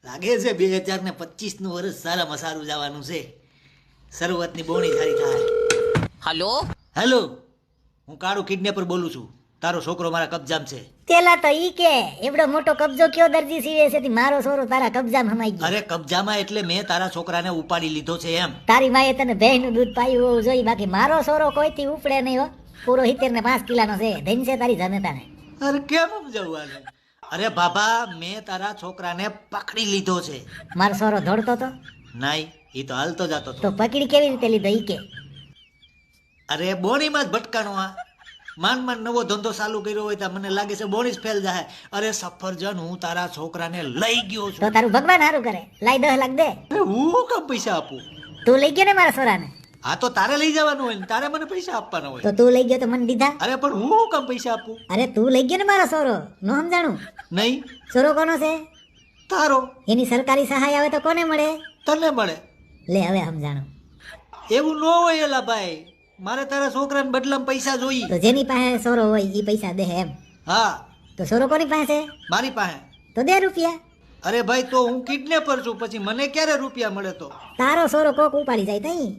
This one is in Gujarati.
લાગે છે 2025 વર્ષ સારામાં સારું જવાનું છે. શરૂઆતની બોણી સારી થાય. હલો હેલો, હું કાળુ કિડનેપર બોલું છું. તારો છોકરો મારા કબજામાં છે. તેલા તો ઈ કે એવડો મોટો કબજો કયો દરજી સીવે છે તી મારો સોરો તારા કબજામાં હમાઈ ગયો. અરે કબજામાં એટલે મેં તારા છોકરાને ઉપાડી લીધો છે એમ. તારી માએ તને ભેંસનું દૂધ પાયું હોવું જોઈએ, બાકી મારો સોરો કોઈથી ઉપડે નહીં હો. પૂરો 70 ને 5 કિલાનો છે. ધન છે તારી જનતાને. અરે કેમ સમજાવું આને? અરે બાબા, મેં તારા છોકરાને પકડી લીધો છે. મારો સોરો દોડતો તો નાઈ, એ તો હાલતો જતો તો હતો. પકડી કેવી રીતે લીધો ઈ કે? અરે બોણીમાં જ ભટકાણો. આ માંડ નવો ધંધો ચાલુ કર્યો હોય તો મને લાગે છે બોણી જ ફેલ જાય. અરે સફરજન, હું તારા છોકરાને લઈ ગયો તો છું. તારું ભગવાન હારું કરે. લાઈ 10 લાખ દે. અરે હું કેમ પૈસા આપું? તું લઈ ગયો ને મારા સોરાને? હા તો તારે લઈ જવાનું હોય ને તારે મને પૈસા આપવાના હોય. તો તું લઈ ગયો તો મને દીધા? અરે પણ હું કેમ પૈસા આપું? અરે તું લઈ ગયો ને મારો સોરો. નો સમજાણું? નહીં, સોરો કોનો છે? તારો. એની સરકારી સહાય આવે તો કોને મળે? તને મળે. લે હવે સમજાણું. એવું ન હોય એલા ભાઈ. મારે તારા છોકરાને બદલામાં પૈસા જોઈએ. તો જેની પાસે સોરો હોય ઈ પૈસા દે એમ? હા, તો સોરો કોની પાસે? મારી પાસે. તો દે રૂપિયા. અરે ભાઈ, તો હું કિડનેપર છું, પછી મને ક્યારે રૂપિયા મળે? તો તારો સોરો કોક ઉપાડી જાય તઈ.